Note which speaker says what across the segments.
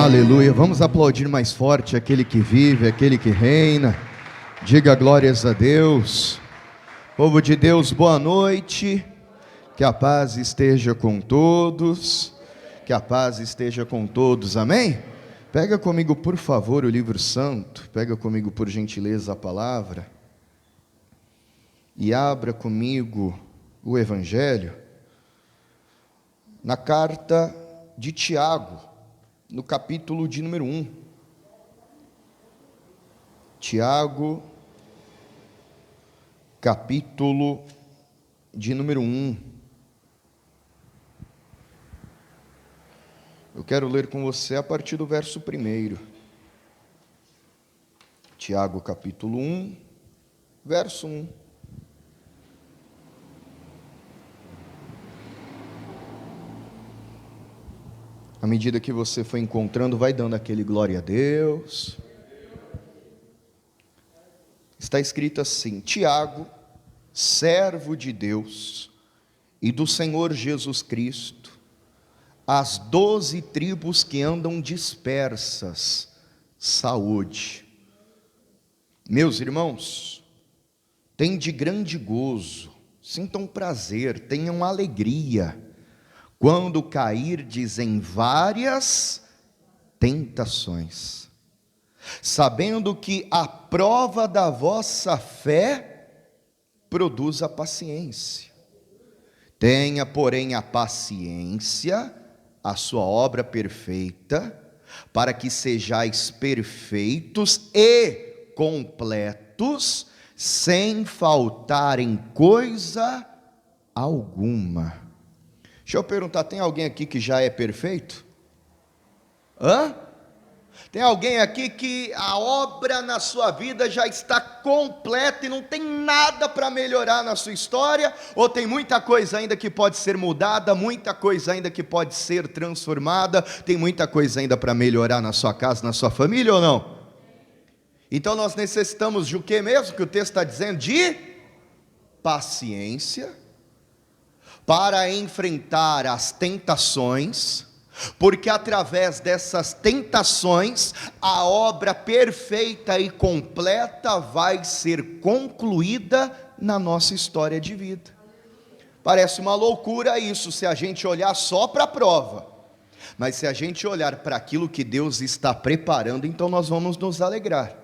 Speaker 1: Aleluia, vamos aplaudir mais forte aquele que vive, aquele que reina. Diga glórias a Deus. Povo de Deus, boa noite. Que a paz esteja com todos. Que a paz esteja com todos, amém? Pega comigo, por favor, o livro santo. Pega comigo, por gentileza, a palavra. E abra comigo o Evangelho na carta de Tiago, no capítulo de número 1. Tiago, capítulo de número 1. Eu quero ler com você a partir do verso 1. Tiago, capítulo 1, verso 1. À medida que você for encontrando, vai dando aquele glória a Deus. Está escrito assim: Tiago, servo de Deus e do Senhor Jesus Cristo, as 12 tribos que andam dispersas, saúde. Meus irmãos, tende grande gozo, sintam prazer, tenham alegria, quando cairdes em várias tentações, sabendo que a prova da vossa fé produz a paciência. Tenha, porém, a paciência, a sua obra perfeita, para que sejais perfeitos e completos, sem faltar em coisa alguma. Deixa eu perguntar, tem alguém aqui que já é perfeito? Tem alguém aqui que a obra na sua vida já está completa e não tem nada para melhorar na sua história? Ou tem muita coisa ainda que pode ser mudada, muita coisa ainda que pode ser transformada, tem muita coisa ainda para melhorar na sua casa, na sua família ou não? Então nós necessitamos de o que mesmo que o texto está dizendo? De paciência, para enfrentar as tentações, porque através dessas tentações, a obra perfeita e completa vai ser concluída na nossa história de vida. Parece uma loucura isso, se a gente olhar só para a prova, mas se a gente olhar para aquilo que Deus está preparando, então nós vamos nos alegrar.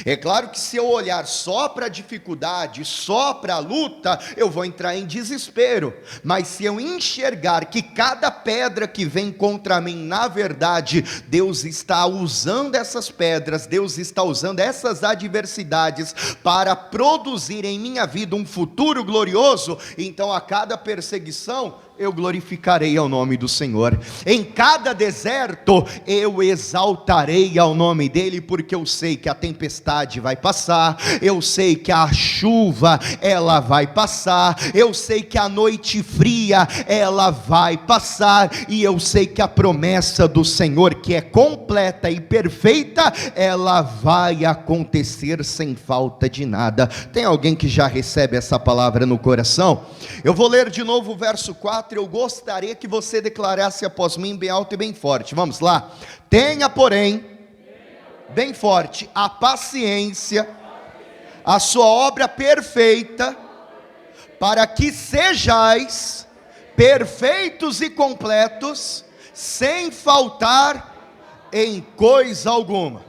Speaker 1: É claro que se eu olhar só para a dificuldade, só para a luta, eu vou entrar em desespero. Mas se eu enxergar que cada pedra que vem contra mim, na verdade, Deus está usando essas pedras, Deus está usando essas adversidades para produzir em minha vida um futuro glorioso, então a cada perseguição eu glorificarei ao nome do Senhor. Em cada deserto eu exaltarei ao nome dele, porque eu sei que a tempestade vai passar, eu sei que a chuva ela vai passar, eu sei que a noite fria ela vai passar, e eu sei que a promessa do Senhor, que é completa e perfeita, ela vai acontecer sem falta de nada. Tem alguém que já recebe essa palavra no coração? Eu vou ler de novo o verso 4. Eu gostaria que você declarasse após mim bem alto e bem forte. Vamos lá. Tenha, porém, bem forte, a paciência, a sua obra perfeita, para que sejais perfeitos e completos, sem faltar em coisa alguma.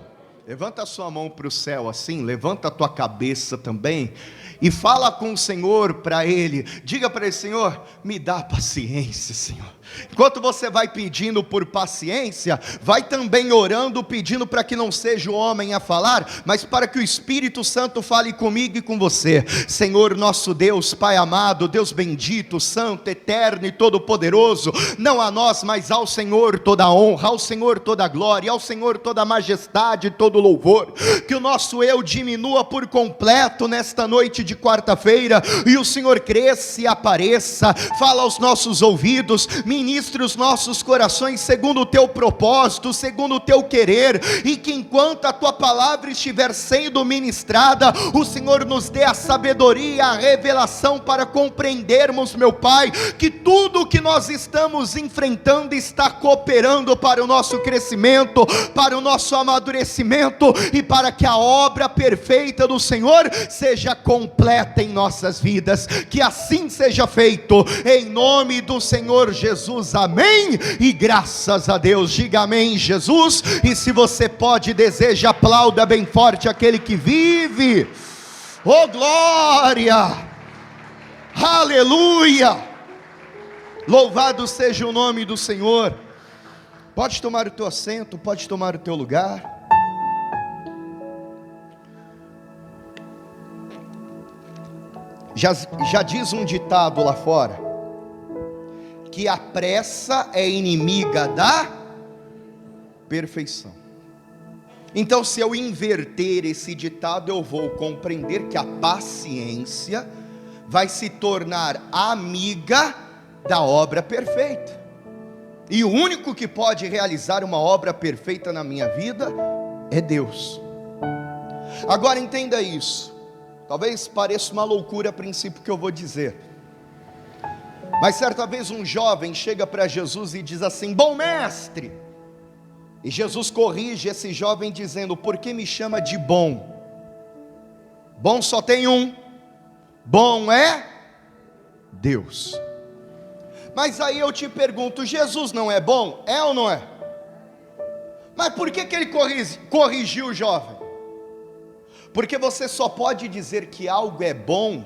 Speaker 1: Levanta a sua mão para o céu assim, levanta a tua cabeça também, e fala com o Senhor para Ele. Diga para Ele: Senhor, me dá paciência, Senhor. Enquanto você vai pedindo por paciência, vai também orando, pedindo para que não seja o homem a falar, mas para que o Espírito Santo fale comigo e com você. Senhor nosso Deus, Pai amado, Deus bendito, santo, eterno e todo-poderoso, não a nós, mas ao Senhor toda a honra, ao Senhor toda a glória, ao Senhor toda a majestade, todo o louvor. Que o nosso eu diminua por completo nesta noite de quarta-feira, e o Senhor cresça e apareça, fala aos nossos ouvidos, ministre os nossos corações segundo o teu propósito, segundo o teu querer, e que enquanto a tua palavra estiver sendo ministrada, o Senhor nos dê a sabedoria, a revelação para compreendermos, meu Pai, que tudo o que nós estamos enfrentando está cooperando para o nosso crescimento, para o nosso amadurecimento, e para que a obra perfeita do Senhor seja completa em nossas vidas. Que assim seja feito, em nome do Senhor Jesus, amém, e graças a Deus. Diga amém, Jesus. E se você pode, deseja, aplauda bem forte aquele que vive. Oh glória, aleluia, louvado seja o nome do Senhor. Pode tomar o teu assento, pode tomar o teu lugar. Já diz um ditado lá fora, que a pressa é inimiga da perfeição. Então, se eu inverter esse ditado, eu vou compreender que a paciência vai se tornar amiga da obra perfeita. E o único que pode realizar uma obra perfeita na minha vida é Deus. Agora entenda isso. Talvez pareça uma loucura a princípio que eu vou dizer, mas certa vez um jovem chega para Jesus e diz assim: bom mestre. E Jesus corrige esse jovem dizendo: por que me chama de bom? Bom só tem um, bom é Deus. Mas aí eu te pergunto, Jesus não é bom? É ou não é? Mas por que ele corrigiu o jovem? Porque você só pode dizer que algo é bom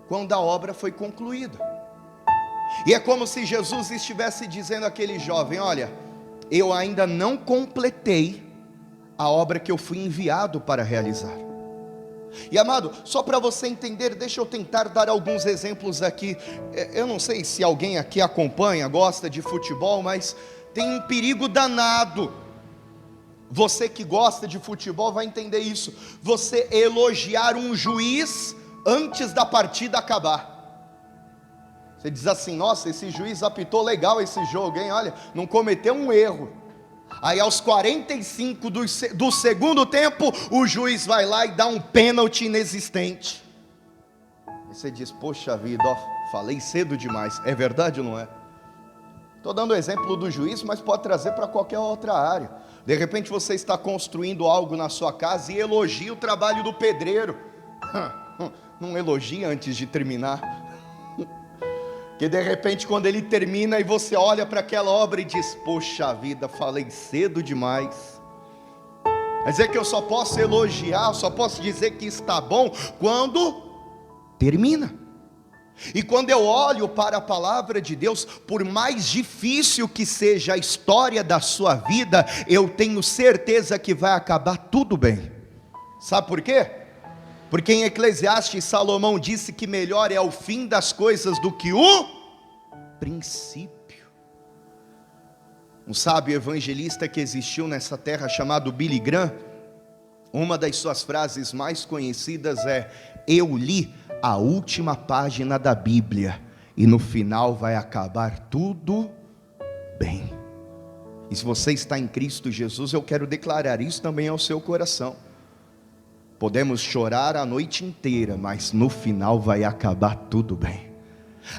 Speaker 1: quando a obra foi concluída. E é como se Jesus estivesse dizendo àquele jovem: olha, eu ainda não completei a obra que eu fui enviado para realizar. E amado, só para você entender, deixa eu tentar dar alguns exemplos aqui. Eu não sei se alguém aqui acompanha, gosta de futebol, mas tem um perigo danado. Você que gosta de futebol vai entender isso. Você elogiar um juiz antes da partida acabar. Você diz assim: nossa, esse juiz apitou legal esse jogo, hein? Olha, não cometeu um erro. Aí aos 45 do segundo tempo, o juiz vai lá e dá um pênalti inexistente. E você diz: poxa vida, ó, falei cedo demais. É verdade ou não é? Estou dando o exemplo do juiz, mas pode trazer para qualquer outra área. De repente você está construindo algo na sua casa e elogia o trabalho do pedreiro. Não elogia antes de terminar. Que de repente quando ele termina e você olha para aquela obra e diz: poxa vida, falei cedo demais. Quer dizer que eu só posso elogiar, só posso dizer que está bom quando termina. E quando eu olho para a palavra de Deus, por mais difícil que seja a história da sua vida, eu tenho certeza que vai acabar tudo bem. Sabe por quê? Porque em Eclesiastes Salomão disse que melhor é o fim das coisas do que o princípio. Um sábio evangelista que existiu nessa terra chamado Billy Graham, uma das suas frases mais conhecidas é: eu li a última página da Bíblia e no final vai acabar tudo bem. E se você está em Cristo Jesus, eu quero declarar isso também ao seu coração. Podemos chorar a noite inteira, mas no final vai acabar tudo bem.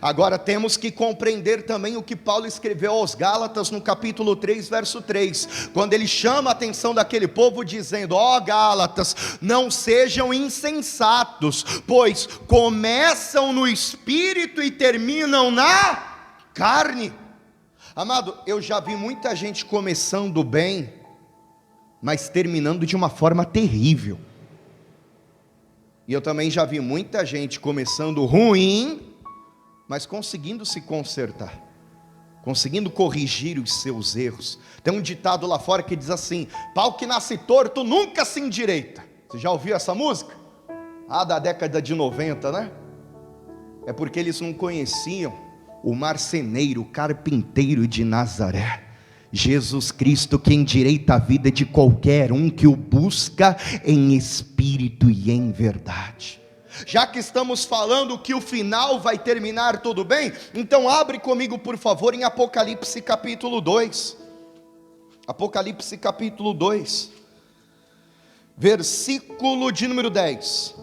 Speaker 1: Agora temos que compreender também o que Paulo escreveu aos Gálatas no capítulo 3, verso 3, quando ele chama a atenção daquele povo dizendo: ó Gálatas, não sejam insensatos, pois começam no espírito e terminam na carne. Amado, eu já vi muita gente começando bem, mas terminando de uma forma terrível. E eu também já vi muita gente começando ruim, mas conseguindo se consertar, conseguindo corrigir os seus erros. Tem um ditado lá fora que diz assim: pau que nasce torto nunca se endireita. Você já ouviu essa música? Da década de 90, né? É porque eles não conheciam o marceneiro, o carpinteiro de Nazaré, Jesus Cristo, que endireita a vida de qualquer um que o busca em espírito e em verdade. Já que estamos falando que o final vai terminar tudo bem, então abre comigo por favor em Apocalipse capítulo 2. Apocalipse capítulo 2, versículo de número 10.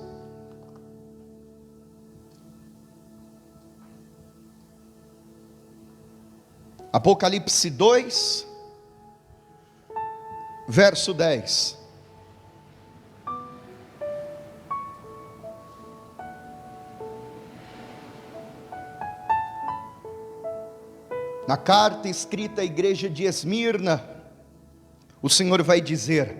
Speaker 1: Apocalipse 2, verso 10. Na carta escrita à igreja de Esmirna, o Senhor vai dizer: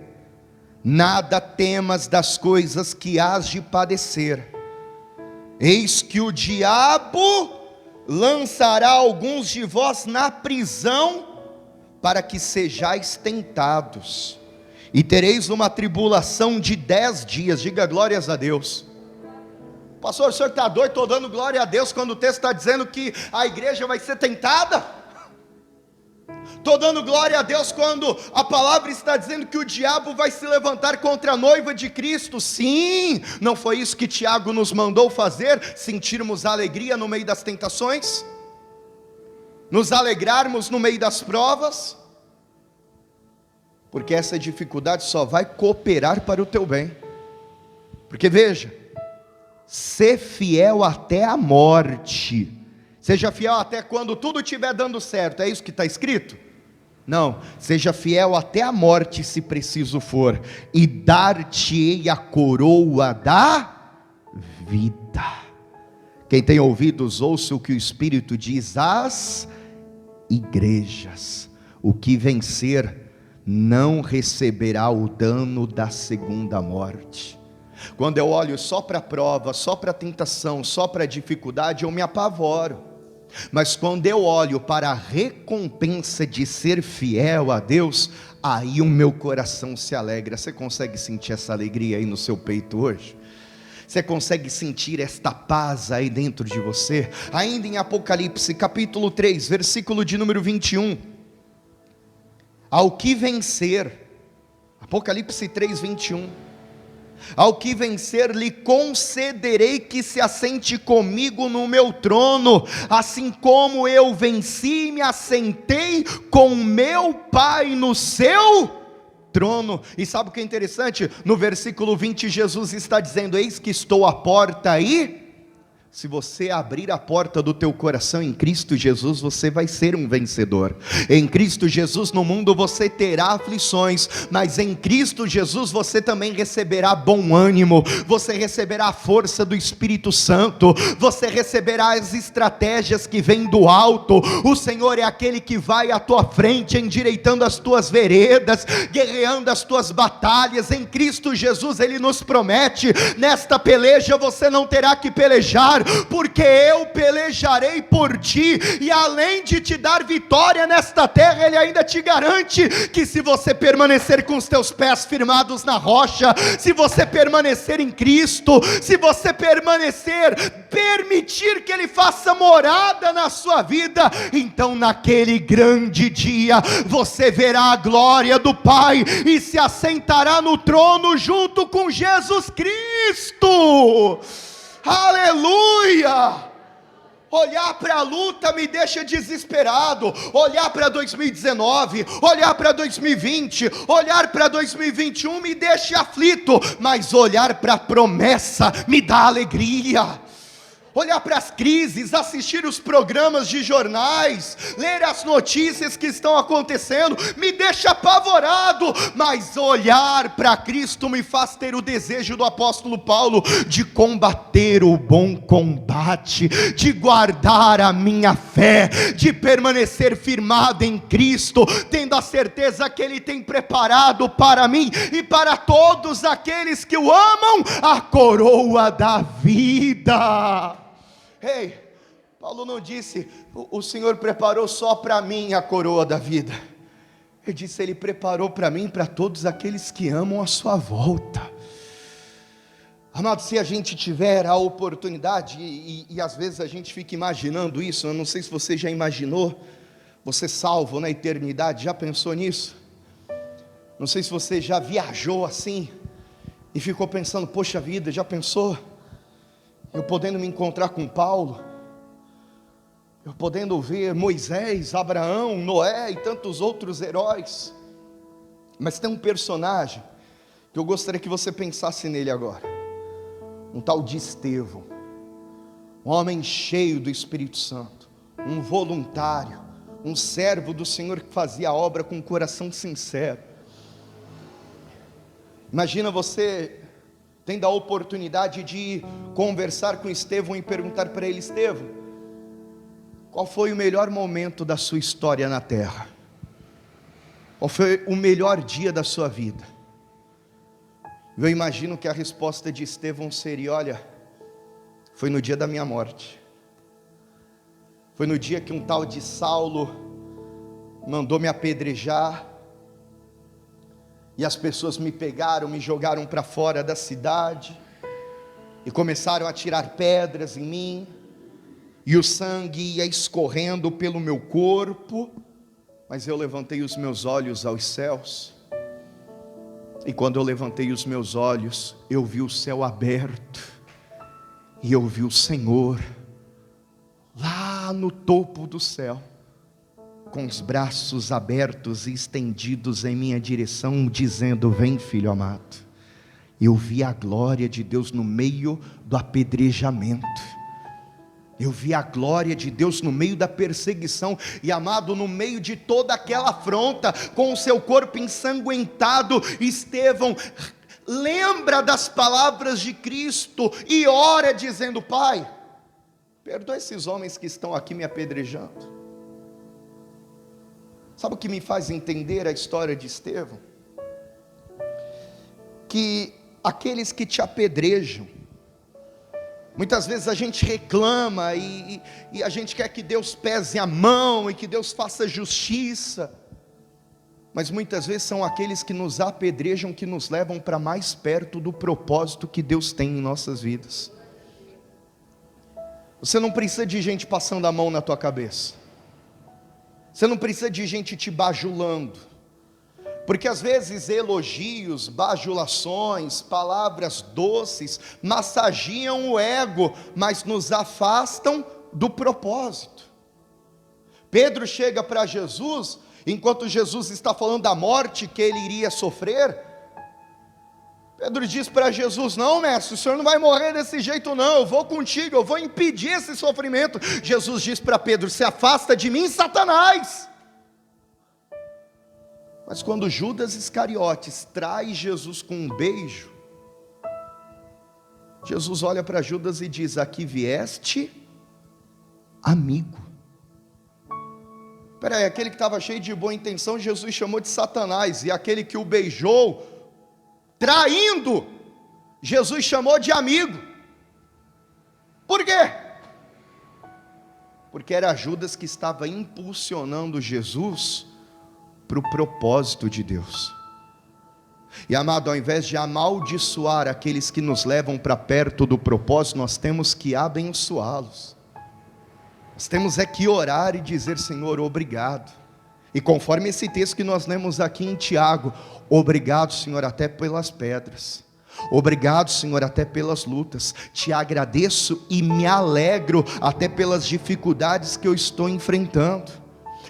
Speaker 1: nada temas das coisas que hás de padecer, eis que o diabo lançará alguns de vós na prisão, para que sejais tentados, e tereis uma tribulação de 10 dias, diga glórias a Deus. Pastor, o senhor está doido? Estou dando glória a Deus quando o texto está dizendo que a igreja vai ser tentada. Estou dando glória a Deus quando a palavra está dizendo que o diabo vai se levantar contra a noiva de Cristo. Sim, não foi isso que Tiago nos mandou fazer? Sentirmos alegria no meio das tentações? Nos alegrarmos no meio das provas? Porque essa dificuldade só vai cooperar para o teu bem. Porque veja, ser fiel até a morte. Seja fiel até quando tudo estiver dando certo. É isso que está escrito? Não, seja fiel até a morte se preciso for, e dar-te-ei a coroa da vida. Quem tem ouvidos, ouça o que o Espírito diz às igrejas: o que vencer não receberá o dano da segunda morte. Quando eu olho só para a prova, só para a tentação, só para a dificuldade, eu me apavoro. Mas quando eu olho para a recompensa de ser fiel a Deus, aí o meu coração se alegra. Você consegue sentir essa alegria aí no seu peito hoje? Você consegue sentir esta paz aí dentro de você? Ainda em Apocalipse capítulo 3, versículo de número 21. Ao que vencer, Apocalipse 3, 21. Ao que vencer lhe concederei que se assente comigo no meu trono, assim como eu venci e me assentei com meu Pai no seu trono. E sabe o que é interessante? No versículo 20 Jesus está dizendo: eis que estou à porta aí. Se você abrir a porta do teu coração em Cristo Jesus, você vai ser um vencedor. Em Cristo Jesus no mundo você terá aflições, mas em Cristo Jesus você também receberá bom ânimo, você receberá a força do Espírito Santo, você receberá as estratégias que vêm do alto. O Senhor é aquele que vai à tua frente, endireitando as tuas veredas, guerreando as tuas batalhas. Em Cristo Jesus Ele nos promete: nesta peleja você não terá que pelejar, porque eu pelejarei por ti, e além de te dar vitória nesta terra, Ele ainda te garante que se você permanecer com os teus pés firmados na rocha, se você permanecer em Cristo, se você permitir que Ele faça morada na sua vida, então naquele grande dia, você verá a glória do Pai, e se assentará no trono junto com Jesus Cristo. Aleluia! Olhar para a luta me deixa desesperado, olhar para 2019, olhar para 2020, olhar para 2021 me deixa aflito, mas olhar para a promessa me dá alegria. Olhar para as crises, assistir os programas de jornais, ler as notícias que estão acontecendo, me deixa apavorado, mas olhar para Cristo me faz ter o desejo do apóstolo Paulo, de combater o bom combate, de guardar a minha fé, de permanecer firmado em Cristo, tendo a certeza que Ele tem preparado para mim e para todos aqueles que o amam, a coroa da vida. Ei, Paulo não disse: o Senhor preparou só para mim a coroa da vida. Ele disse: Ele preparou para mim e para todos aqueles que amam a sua volta. Amado, se a gente tiver a oportunidade, e às vezes a gente fica imaginando isso, eu não sei se você já imaginou, você salvo na eternidade, já pensou nisso? Não sei se você já viajou assim, e ficou pensando: poxa vida, já pensou? eu podendo me encontrar com Paulo, eu podendo ver Moisés, Abraão, Noé e tantos outros heróis, mas tem um personagem que eu gostaria que você pensasse nele agora, um tal de Estevão, um homem cheio do Espírito Santo, um voluntário, um servo do Senhor que fazia a obra com um coração sincero. Imagina você tendo a oportunidade de conversar com Estevão e perguntar para ele: Estevão, qual foi o melhor momento da sua história na terra? Qual foi o melhor dia da sua vida? Eu imagino que a resposta de Estevão seria: olha, foi no dia da minha morte. Foi no dia que um tal de Saulo mandou me apedrejar, e as pessoas me pegaram, me jogaram para fora da cidade, e começaram a tirar pedras em mim, e o sangue ia escorrendo pelo meu corpo, mas eu levantei os meus olhos aos céus, e quando eu levantei os meus olhos, eu vi o céu aberto, e eu vi o Senhor, lá no topo do céu, com os braços abertos e estendidos em minha direção, dizendo: vem, filho amado. Eu vi a glória de Deus no meio do apedrejamento, eu vi a glória de Deus no meio da perseguição, e amado, no meio de toda aquela afronta, com o seu corpo ensanguentado, Estevão lembra das palavras de Cristo, e ora dizendo: Pai, perdoa esses homens que estão aqui me apedrejando. Sabe o que me faz entender a história de Estevão? Que aqueles que te apedrejam, muitas vezes a gente reclama e a gente quer que Deus pese a mão e que Deus faça justiça, mas muitas vezes são aqueles que nos apedrejam que nos levam para mais perto do propósito que Deus tem em nossas vidas. Você não precisa de gente passando a mão na tua cabeça, você não precisa de gente te bajulando, porque às vezes elogios, bajulações, palavras doces massagiam o ego, mas nos afastam do propósito. Pedro chega para Jesus, enquanto Jesus está falando da morte que ele iria sofrer, Pedro diz para Jesus: não, mestre, o senhor não vai morrer desse jeito não, eu vou contigo, eu vou impedir esse sofrimento. Jesus diz para Pedro: se afasta de mim, Satanás. Mas quando Judas Iscariotes trai Jesus com um beijo, Jesus olha para Judas e diz: aqui vieste, amigo. Espera aí, aquele que estava cheio de boa intenção, Jesus chamou de Satanás, e aquele que o beijou, traindo, Jesus chamou de amigo. Por quê? Porque era Judas que estava impulsionando Jesus para o propósito de Deus. E amado, ao invés de amaldiçoar aqueles que nos levam para perto do propósito, nós temos que abençoá-los. Nós temos é que orar e dizer: Senhor, obrigado. E conforme esse texto que nós lemos aqui em Tiago, obrigado, Senhor, até pelas pedras, obrigado, Senhor, até pelas lutas, te agradeço e me alegro até pelas dificuldades que eu estou enfrentando,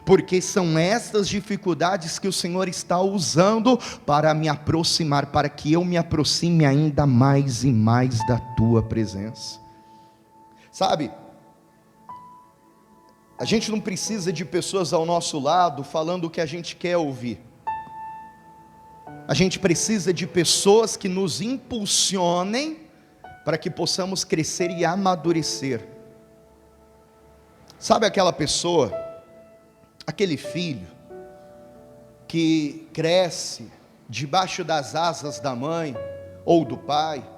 Speaker 1: porque são essas dificuldades que o Senhor está usando para me aproximar, para que eu me aproxime ainda mais e mais da tua presença. Sabe, a gente não precisa de pessoas ao nosso lado falando o que a gente quer ouvir. A gente precisa de pessoas que nos impulsionem para que possamos crescer e amadurecer. Sabe aquela pessoa, aquele filho que cresce debaixo das asas da mãe ou do pai,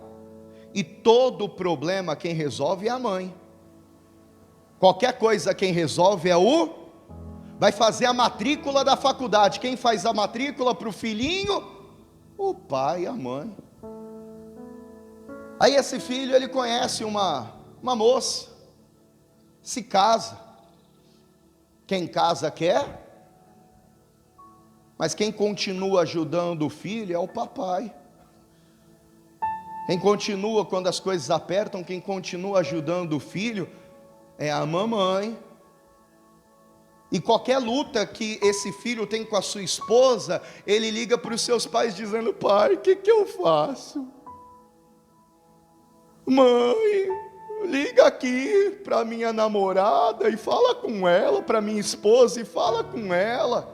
Speaker 1: e todo problema quem resolve é a mãe. Qualquer coisa quem resolve é vai fazer a matrícula da faculdade, quem faz a matrícula para o filhinho? O pai e a mãe. Aí esse filho, ele conhece uma moça, se casa, quem casa quer, mas quem continua ajudando o filho é o papai. Quem continua quando as coisas apertam, quem continua ajudando o filho é a mamãe. E qualquer luta que esse filho tem com a sua esposa, ele liga para os seus pais dizendo: pai, o que eu faço? Mãe, liga aqui para minha namorada e fala com ela, para minha esposa e fala com ela.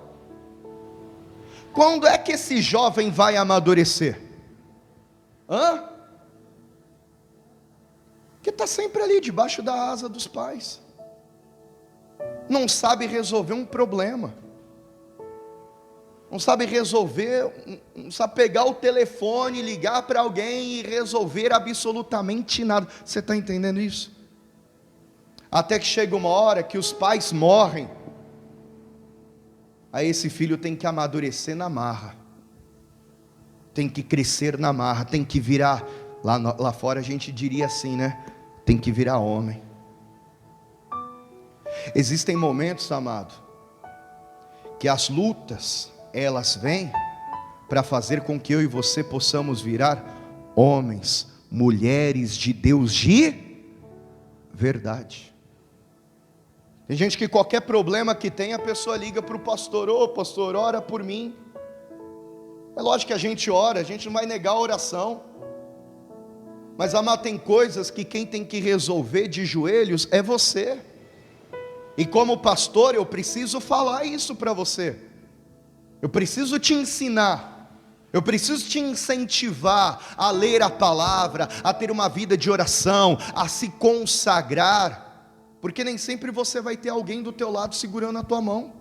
Speaker 1: Quando é que esse jovem vai amadurecer? Que está sempre ali debaixo da asa dos pais. Não sabe resolver um problema, não sabe resolver, não sabe pegar o telefone, ligar para alguém e resolver absolutamente nada. Você está entendendo isso? Até que chega uma hora que os pais morrem, aí esse filho tem que amadurecer na marra, tem que crescer na marra, tem que virar, lá fora a gente diria assim, né? Tem que virar homem. Existem momentos, amado, que as lutas, elas vêm para fazer com que eu e você possamos virar homens, mulheres de Deus de verdade. Tem gente que qualquer problema que tem, a pessoa liga para o pastor: ô pastor, ora por mim. É lógico que a gente ora, a gente não vai negar a oração, mas amado, tem coisas que quem tem que resolver de joelhos é você. E como pastor, eu preciso falar isso para você. Eu preciso te ensinar. Eu preciso te incentivar a ler a palavra, a ter uma vida de oração, a se consagrar. Porque nem sempre você vai ter alguém do teu lado segurando a tua mão.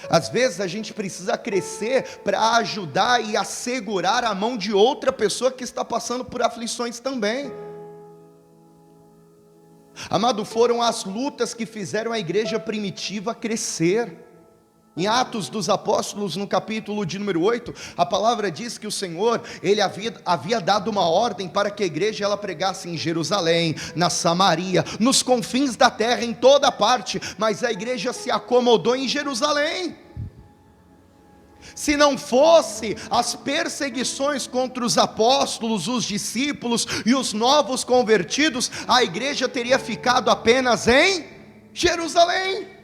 Speaker 1: Às vezes a gente precisa crescer para ajudar e assegurar a mão de outra pessoa que está passando por aflições também. Amado, foram as lutas que fizeram a igreja primitiva crescer. Em Atos dos Apóstolos, no capítulo de número 8, a palavra diz que o Senhor, Ele havia dado uma ordem para que a igreja ela pregasse em Jerusalém, na Samaria, nos confins da terra, em toda parte, mas a igreja se acomodou em Jerusalém. Se não fosse as perseguições contra os apóstolos, os discípulos e os novos convertidos, a igreja teria ficado apenas em Jerusalém.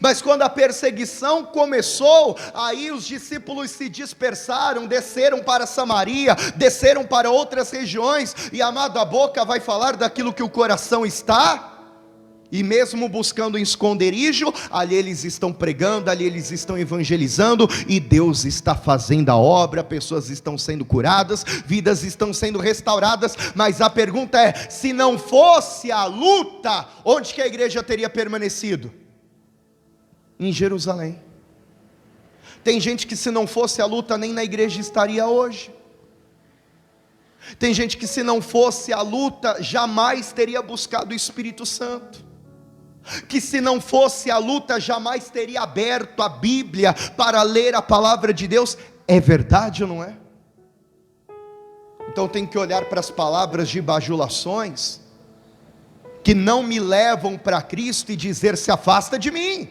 Speaker 1: Mas quando a perseguição começou, aí os discípulos se dispersaram, desceram para Samaria, desceram para outras regiões, e amado, a boca vai falar daquilo que o coração está. E mesmo buscando um esconderijo, ali eles estão pregando, ali eles estão evangelizando, e Deus está fazendo a obra, pessoas estão sendo curadas, vidas estão sendo restauradas. Mas a pergunta é: se não fosse a luta, onde que a igreja teria permanecido? Em Jerusalém. Tem gente que se não fosse a luta, nem na igreja estaria hoje. Tem gente que se não fosse a luta, jamais teria buscado o Espírito Santo. Que se não fosse a luta, jamais teria aberto a Bíblia para ler a palavra de Deus. É verdade ou não é? Então tem que olhar para as palavras de bajulações que não me levam para Cristo e dizer: se afasta de mim.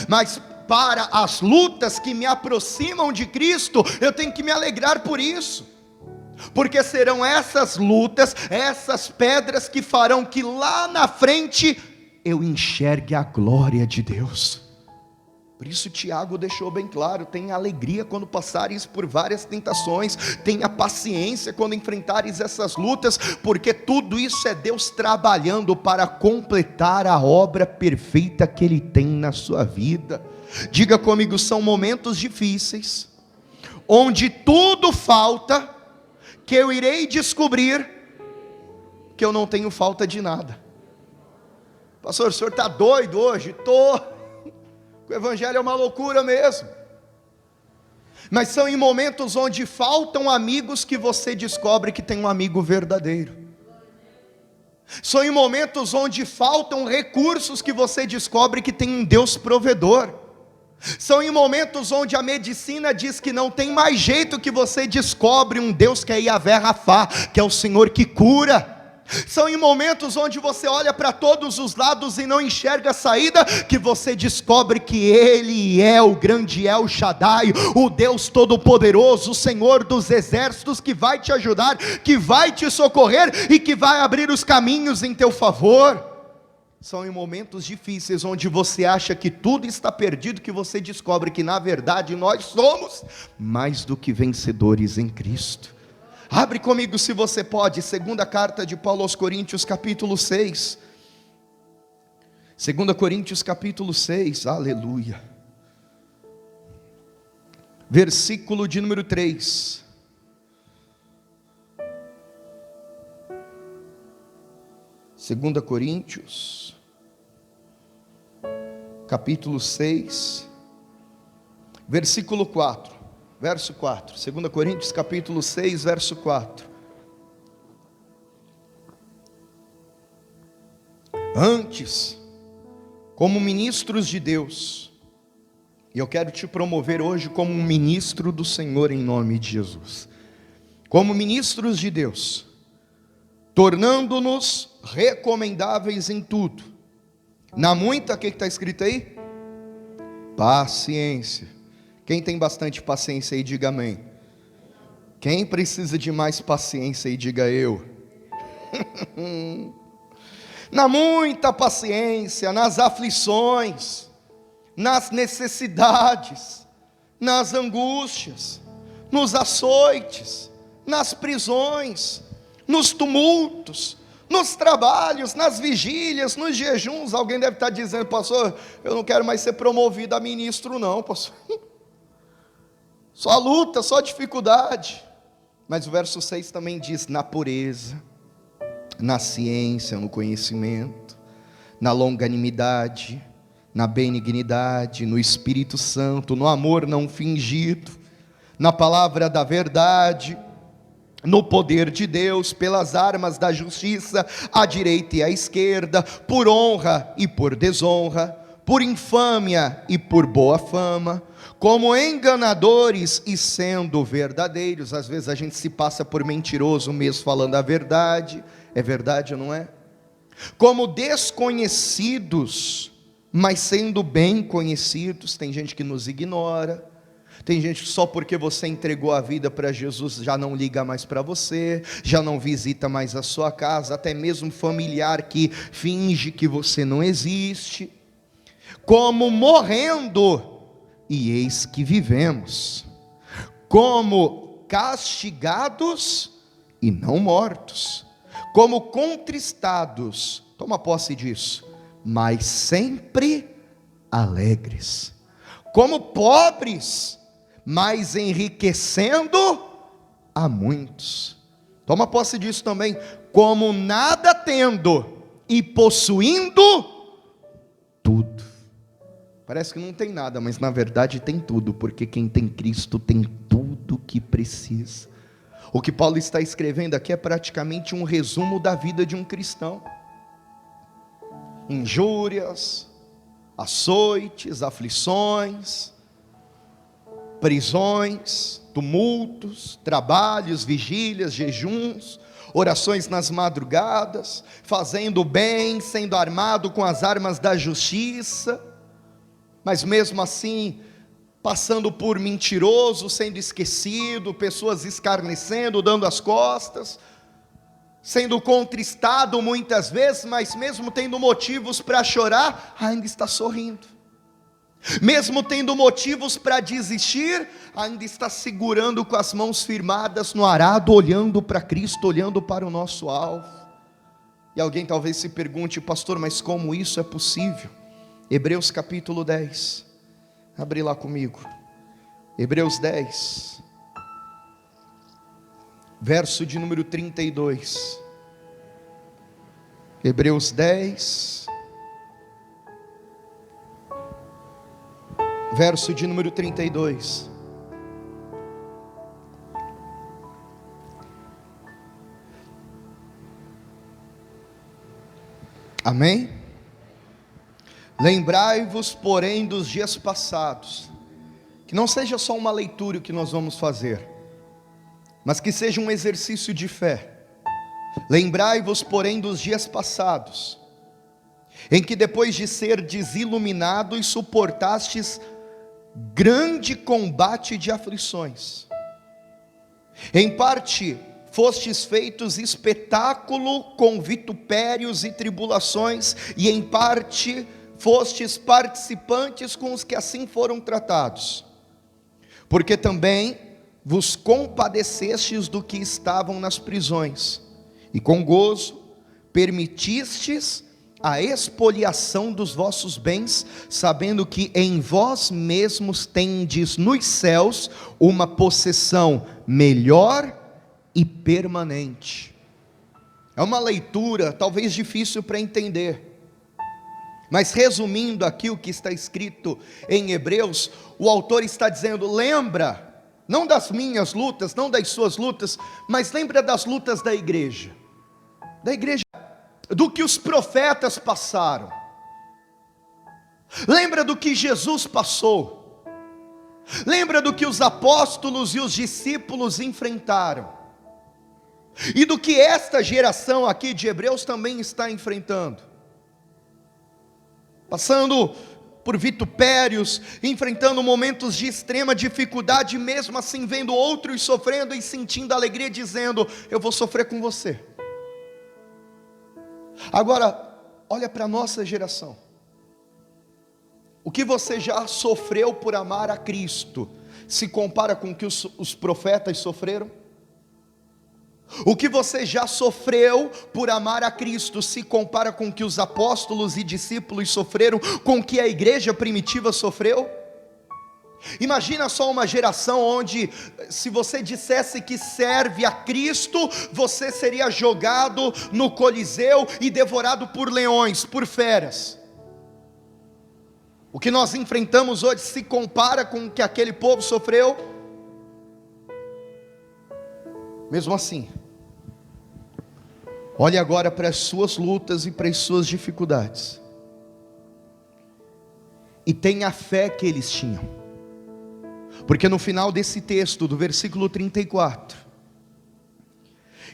Speaker 1: Mas para as lutas que me aproximam de Cristo, eu tenho que me alegrar por isso. Porque serão essas lutas, essas pedras que farão que lá na frente eu enxergue a glória de Deus. Por isso Tiago deixou bem claro: tenha alegria quando passares por várias tentações, tenha paciência quando enfrentares essas lutas, porque tudo isso é Deus trabalhando para completar a obra perfeita que Ele tem na sua vida. Diga comigo: são momentos difíceis, onde tudo falta, que eu irei descobrir que eu não tenho falta de nada. Pastor, o senhor está doido hoje? Estou. O evangelho é uma loucura mesmo. Mas são em momentos onde faltam amigos que você descobre que tem um amigo verdadeiro. São em momentos onde faltam recursos que você descobre que tem um Deus provedor. São em momentos onde a medicina diz que não tem mais jeito, que você descobre um Deus que é Yahvé Rafá, que é o Senhor que cura. São em momentos onde você olha para todos os lados e não enxerga a saída, que você descobre que Ele é o grande El Shaddai, o Deus Todo-Poderoso, o Senhor dos Exércitos, que vai te ajudar, que vai te socorrer e que vai abrir os caminhos em teu favor. São em momentos difíceis onde você acha que tudo está perdido, que você descobre que na verdade nós somos mais do que vencedores em Cristo. Abre comigo, se você pode, segunda carta de Paulo aos Coríntios, capítulo 6. 2 Coríntios, capítulo 6, aleluia. Versículo de número 3. Segunda Coríntios, capítulo 6, versículo 4. Verso 4, 2 Coríntios capítulo 6, verso 4. Antes, como ministros de Deus, e eu quero te promover hoje como um ministro do Senhor em nome de Jesus, como ministros de Deus, tornando-nos recomendáveis em tudo, na muita, o que está escrito aí? Paciência. Quem tem bastante paciência aí, diga amém. Quem precisa de mais paciência aí, diga eu. Na muita paciência, nas aflições, nas necessidades, nas angústias, nos açoites, nas prisões, nos tumultos, nos trabalhos, nas vigílias, nos jejuns. Alguém deve estar dizendo: pastor, eu não quero mais ser promovido a ministro não, pastor. Só luta, só dificuldade. Mas o verso 6 também diz: na pureza, na ciência, no conhecimento, na longanimidade, na benignidade, no Espírito Santo, no amor não fingido, na palavra da verdade, no poder de Deus, pelas armas da justiça, à direita e à esquerda, por honra e por desonra, por infâmia e por boa fama, como enganadores e sendo verdadeiros. Às vezes a gente se passa por mentiroso mesmo falando a verdade. É verdade ou não é? Como desconhecidos, mas sendo bem conhecidos. Tem gente que nos ignora, tem gente que só porque você entregou a vida para Jesus já não liga mais para você, já não visita mais a sua casa, até mesmo familiar que finge que você não existe. Como morrendo, e eis que vivemos, como castigados e não mortos, como contristados, toma posse disso, mas sempre alegres, como pobres, mas enriquecendo a muitos. Toma posse disso também, como nada tendo e possuindo tudo. Parece que não tem nada, mas na verdade tem tudo, porque quem tem Cristo tem tudo o que precisa. O que Paulo está escrevendo aqui é praticamente um resumo da vida de um cristão. Injúrias, açoites, aflições, prisões, tumultos, trabalhos, vigílias, jejuns, orações nas madrugadas, fazendo o bem, sendo armado com as armas da justiça, mas mesmo assim, passando por mentiroso, sendo esquecido, pessoas escarnecendo, dando as costas, sendo contristado muitas vezes, mas mesmo tendo motivos para chorar, ainda está sorrindo. Mesmo tendo motivos para desistir, ainda está segurando com as mãos firmadas no arado, olhando para Cristo, olhando para o nosso alvo. E alguém talvez se pergunte: pastor, mas como isso é possível? Hebreus capítulo 10, abre lá comigo, Hebreus 10, verso de número 32, Hebreus 10, verso de número 32, amém? Lembrai-vos, porém, dos dias passados, que não seja só uma leitura o que nós vamos fazer, mas que seja um exercício de fé. Lembrai-vos, porém, dos dias passados, em que depois de ser desiluminados, suportastes grande combate de aflições. Em parte fostes feitos espetáculo com vitupérios e tribulações, e em parte fostes participantes com os que assim foram tratados. Porque também vos compadecestes do que estavam nas prisões, e com gozo permitistes a expoliação dos vossos bens, sabendo que em vós mesmos tendes nos céus uma possessão melhor e permanente. É uma leitura talvez difícil para entender, mas resumindo aqui o que está escrito em Hebreus, o autor está dizendo: lembra, não das minhas lutas, não das suas lutas, mas lembra das lutas da igreja, do que os profetas passaram. Lembra do que Jesus passou. Lembra do que os apóstolos e os discípulos enfrentaram. E do que esta geração aqui de Hebreus também está enfrentando. Passando por vitupérios, enfrentando momentos de extrema dificuldade, mesmo assim vendo outros sofrendo e sentindo alegria, dizendo: eu vou sofrer com você. Agora, olha para a nossa geração. O que você já sofreu por amar a Cristo se compara com o que os profetas sofreram? O que você já sofreu por amar a Cristo se compara com o que os apóstolos e discípulos sofreram, com o que a igreja primitiva sofreu? Imagina só uma geração onde, se você dissesse que serve a Cristo, você seria jogado no Coliseu e devorado por leões, por feras. O que nós enfrentamos hoje se compara com o que aquele povo sofreu? Mesmo assim, olhe agora para as suas lutas e para as suas dificuldades, e tenha a fé que eles tinham. Porque no final desse texto, do versículo 34,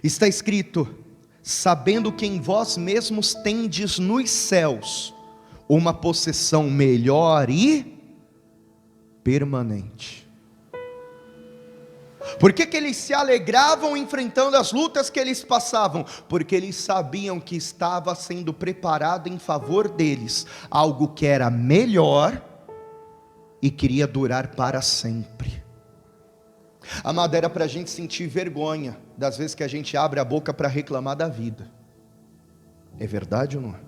Speaker 1: está escrito: sabendo que em vós mesmos tendes nos céus uma possessão melhor e permanente. Por que eles se alegravam enfrentando as lutas que eles passavam? Porque eles sabiam que estava sendo preparado em favor deles algo que era melhor e queria durar para sempre. Amado, era para a gente sentir vergonha das vezes que a gente abre a boca para reclamar da vida. É verdade ou não é?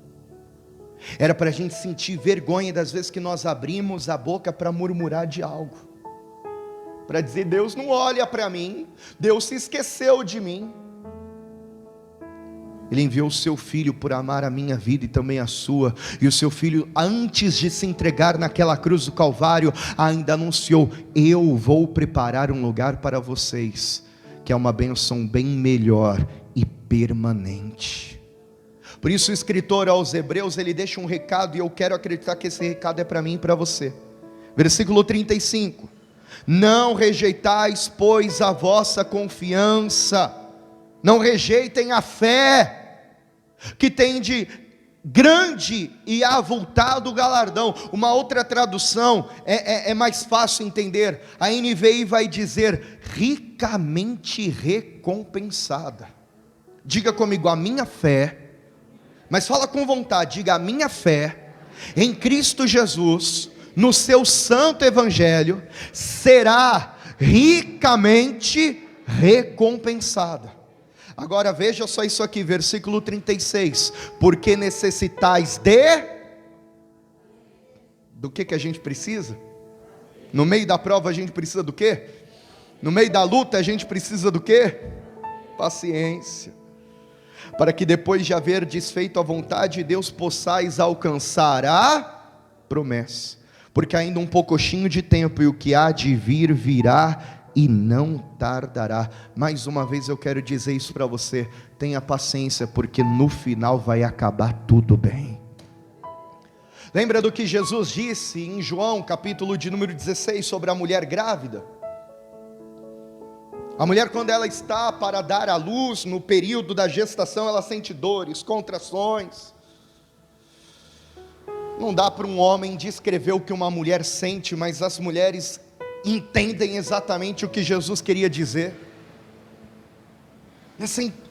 Speaker 1: Era para a gente sentir vergonha das vezes que nós abrimos a boca para murmurar de algo, para dizer: Deus não olha para mim, Deus se esqueceu de mim. Ele enviou o seu filho por amar a minha vida e também a sua. E o seu filho, antes de se entregar naquela cruz do Calvário, ainda anunciou: eu vou preparar um lugar para vocês, que é uma bênção bem melhor e permanente. Por isso o escritor aos Hebreus, ele deixa um recado, e eu quero acreditar que esse recado é para mim e para você. Versículo 35: não rejeitais, pois, a vossa confiança, não rejeitem a fé, que tem de grande e avultado galardão. Uma outra tradução é mais fácil entender. A NVI vai dizer: ricamente recompensada. Diga comigo: a minha fé, mas fala com vontade, diga: a minha fé em Cristo Jesus, no seu santo evangelho, será ricamente recompensada. Agora veja só isso aqui, versículo 36, porque necessitais do que a gente precisa? No meio da prova a gente precisa do quê? No meio da luta a gente precisa do quê? Paciência, para que depois de haver desfeito a vontade de Deus, possais alcançar a promessa, porque ainda um pouquinho de tempo, e o que há de vir, virá, e não tardará. Mais uma vez eu quero dizer isso para você: tenha paciência, porque no final vai acabar tudo bem. Lembra do que Jesus disse em João capítulo de número 16, sobre a mulher grávida? A mulher, quando ela está para dar à luz, no período da gestação, ela sente dores, contrações. Não dá para um homem descrever o que uma mulher sente, mas as mulheres entendem exatamente o que Jesus queria dizer.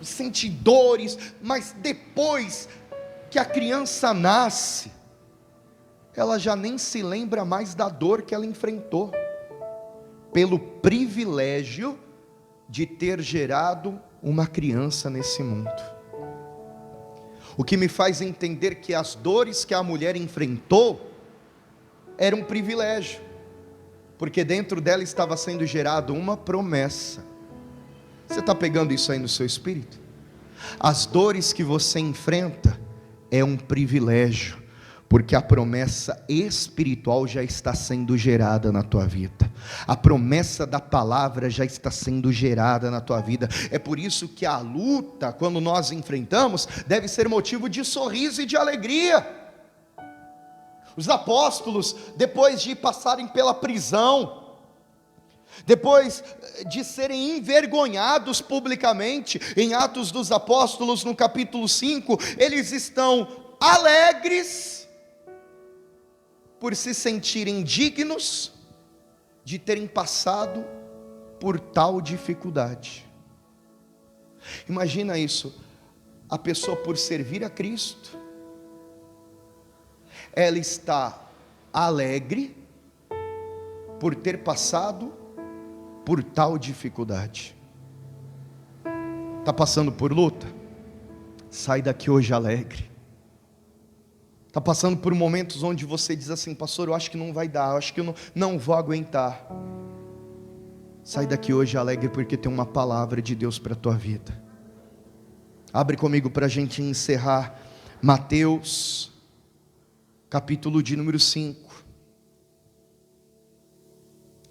Speaker 1: Sente dores, mas depois que a criança nasce, ela já nem se lembra mais da dor que ela enfrentou, pelo privilégio de ter gerado uma criança nesse mundo. O que me faz entender que as dores que a mulher enfrentou era um privilégio, porque dentro dela estava sendo gerada uma promessa. Você está pegando isso aí no seu espírito? As dores que você enfrenta é um privilégio, porque a promessa espiritual já está sendo gerada na tua vida. A promessa da palavra já está sendo gerada na tua vida. É por isso que a luta, quando nós enfrentamos, deve ser motivo de sorriso e de alegria. Os apóstolos, depois de passarem pela prisão, depois de serem envergonhados publicamente, em Atos dos Apóstolos, no capítulo 5, eles estão alegres por se sentirem dignos de terem passado por tal dificuldade. Imagina isso, a pessoa, por servir a Cristo, ela está alegre por ter passado por tal dificuldade. Está passando por luta? Sai daqui hoje alegre. Está passando por momentos onde você diz assim: pastor, eu acho que não vai dar, eu acho que eu não vou aguentar. Sai daqui hoje alegre, porque tem uma palavra de Deus para a tua vida. Abre comigo para a gente encerrar Mateus, capítulo de número 5.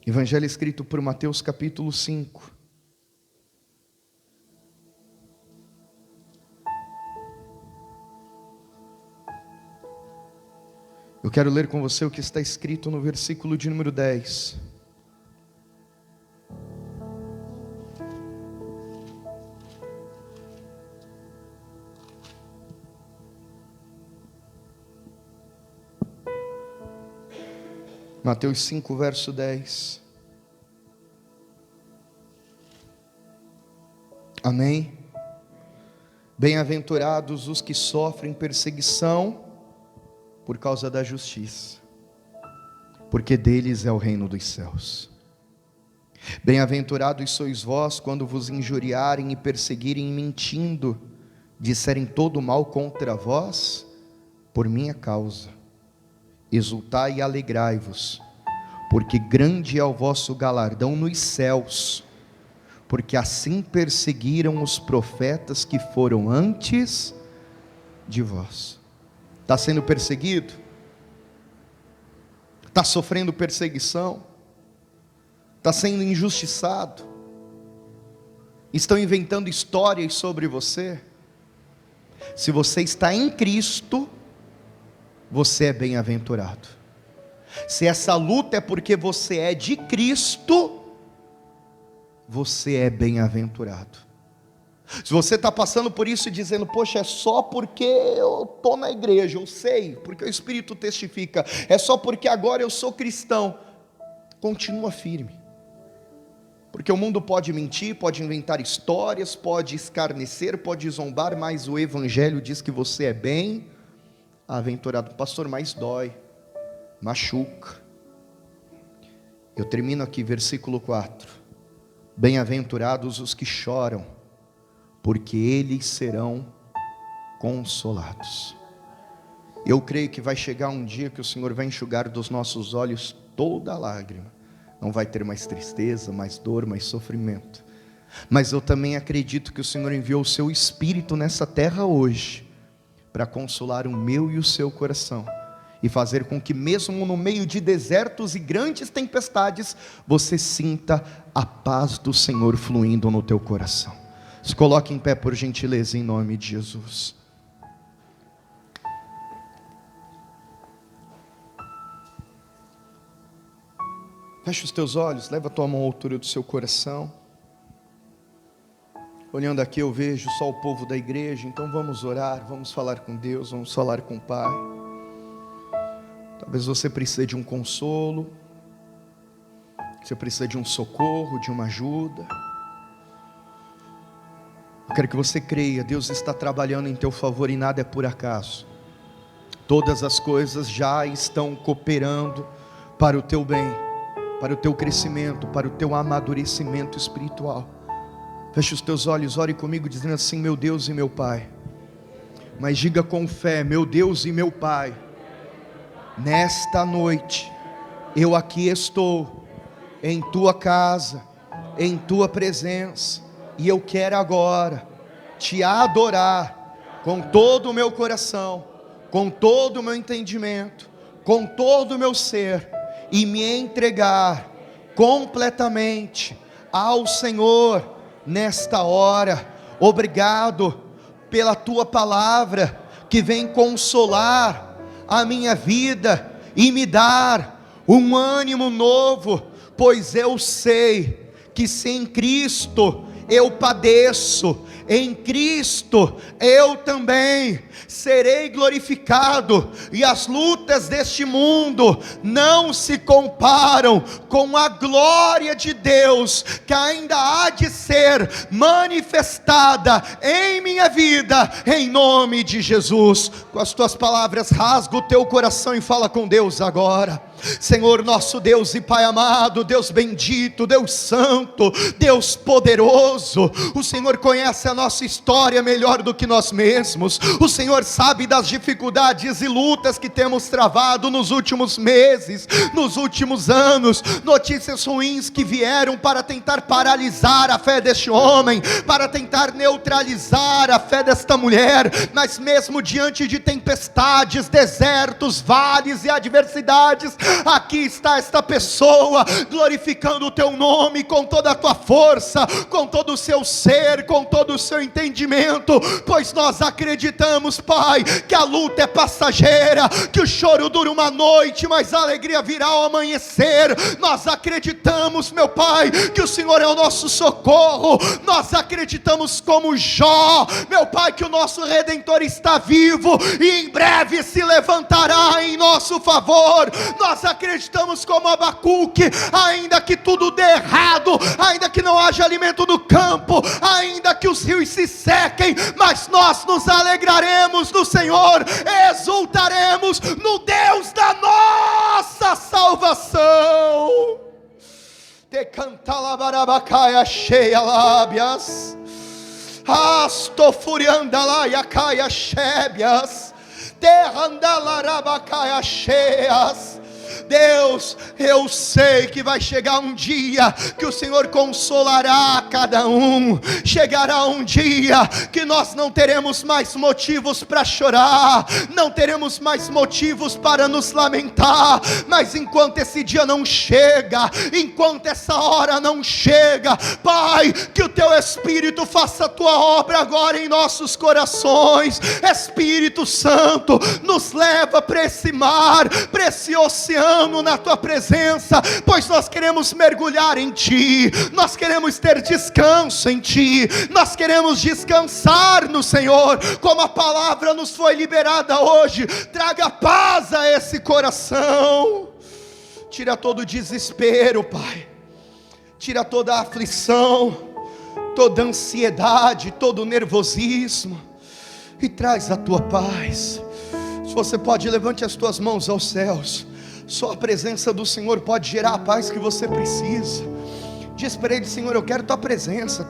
Speaker 1: Evangelho escrito por Mateus, capítulo 5. Eu quero ler com você o que está escrito no versículo de número 10. Mateus 5, verso 10. Amém? Bem-aventurados os que sofrem perseguição por causa da justiça, porque deles é o reino dos céus. Bem-aventurados sois vós quando vos injuriarem e perseguirem mentindo, disserem todo mal contra vós, por minha causa. Exultai e alegrai-vos, porque grande é o vosso galardão nos céus, porque assim perseguiram os profetas que foram antes de vós. Está sendo perseguido? Está sofrendo perseguição? Está sendo injustiçado? Estão inventando histórias sobre você? Se você está em Cristo, você é bem-aventurado. Se essa luta é porque você é de Cristo, você é bem-aventurado. Se você está passando por isso e dizendo: poxa, é só porque eu estou na igreja, eu sei, porque o Espírito testifica, é só porque agora eu sou cristão, continua firme, porque o mundo pode mentir, pode inventar histórias, pode escarnecer, pode zombar, mas o Evangelho diz que você é bem-aventurado. Pastor, mas dói, machuca. Eu termino aqui, versículo 4. Bem-aventurados os que choram, porque eles serão consolados. Eu creio que vai chegar um dia que o Senhor vai enxugar dos nossos olhos toda lágrima. Não vai ter mais tristeza, mais dor, mais sofrimento. Mas eu também acredito que o Senhor enviou o seu Espírito nessa terra hoje, para consolar o meu e o seu coração, e fazer com que mesmo no meio de desertos e grandes tempestades, você sinta a paz do Senhor fluindo no teu coração. Se coloque em pé, por gentileza, em nome de Jesus. Feche os teus olhos, leva a tua mão à altura do seu coração. Olhando aqui eu vejo só o povo da igreja, então vamos orar, vamos falar com Deus, vamos falar com o Pai. Talvez você precise de um consolo, você precisa de um socorro, de uma ajuda. Eu quero que você creia, Deus está trabalhando em teu favor e nada é por acaso. Todas as coisas já estão cooperando para o teu bem, para o teu crescimento, para o teu amadurecimento espiritual. Feche os teus olhos, ore comigo dizendo assim: meu Deus e meu Pai. Mas diga com fé: meu Deus e meu Pai, nesta noite eu aqui estou em tua casa, em tua presença, e eu quero agora te adorar com todo o meu coração, com todo o meu entendimento, com todo o meu ser, e me entregar completamente ao Senhor nesta hora. Obrigado pela tua palavra que vem consolar a minha vida e me dar um ânimo novo, pois eu sei que se em Cristo eu padeço, em Cristo eu também serei glorificado, e as lutas deste mundo não se comparam com a glória de Deus que ainda há de ser manifestada em minha vida, em nome de Jesus. Com as tuas palavras rasga o teu coração e fala com Deus agora. Senhor nosso Deus e Pai amado, Deus bendito, Deus santo, Deus poderoso, o Senhor conhece a nossa história melhor do que nós mesmos. O Senhor sabe das dificuldades e lutas que temos travado nos últimos meses, nos últimos anos, notícias ruins que vieram para tentar paralisar a fé deste homem, para tentar neutralizar a fé desta mulher. Mas mesmo diante de tempestades, desertos, vales e adversidades, aqui está esta pessoa glorificando o teu nome com toda a tua força, com todo o seu ser, com todo o seu entendimento, pois nós acreditamos, Pai, que a luta é passageira, que o choro dura uma noite, mas a alegria virá ao amanhecer. Nós acreditamos, meu Pai, que o Senhor é o nosso socorro. Nós acreditamos como Jó, meu Pai, que o nosso Redentor está vivo e em breve se levantará em nosso favor. Nós acreditamos como Abacuque, ainda que tudo dê errado, ainda que não haja alimento no campo, ainda que os rios se sequem, mas nós nos alegraremos no Senhor, exultaremos no Deus da nossa salvação. Te canta la barabacaia cheia lábias, asto furianda lá e a caia chebias, terranda larabacaia cheias. Deus, eu sei que vai chegar um dia que o Senhor consolará cada um. Chegará um dia que nós não teremos mais motivos para chorar, não teremos mais motivos para nos lamentar. Mas enquanto esse dia não chega, enquanto essa hora não chega, Pai, que o teu Espírito faça a tua obra agora em nossos corações. Espírito Santo, nos leva para esse mar, para esse oceano, na tua presença, pois nós queremos mergulhar em ti, nós queremos ter descanso em ti, nós queremos descansar no Senhor, como a palavra nos foi liberada hoje. Traga paz a esse coração, tira todo o desespero, Pai, tira toda a aflição, toda a ansiedade, todo o nervosismo, e traz a tua paz. Se você pode, levante as tuas mãos aos céus. Só a presença do Senhor pode gerar a paz que você precisa. Diz para Ele: Senhor, eu quero tua presença,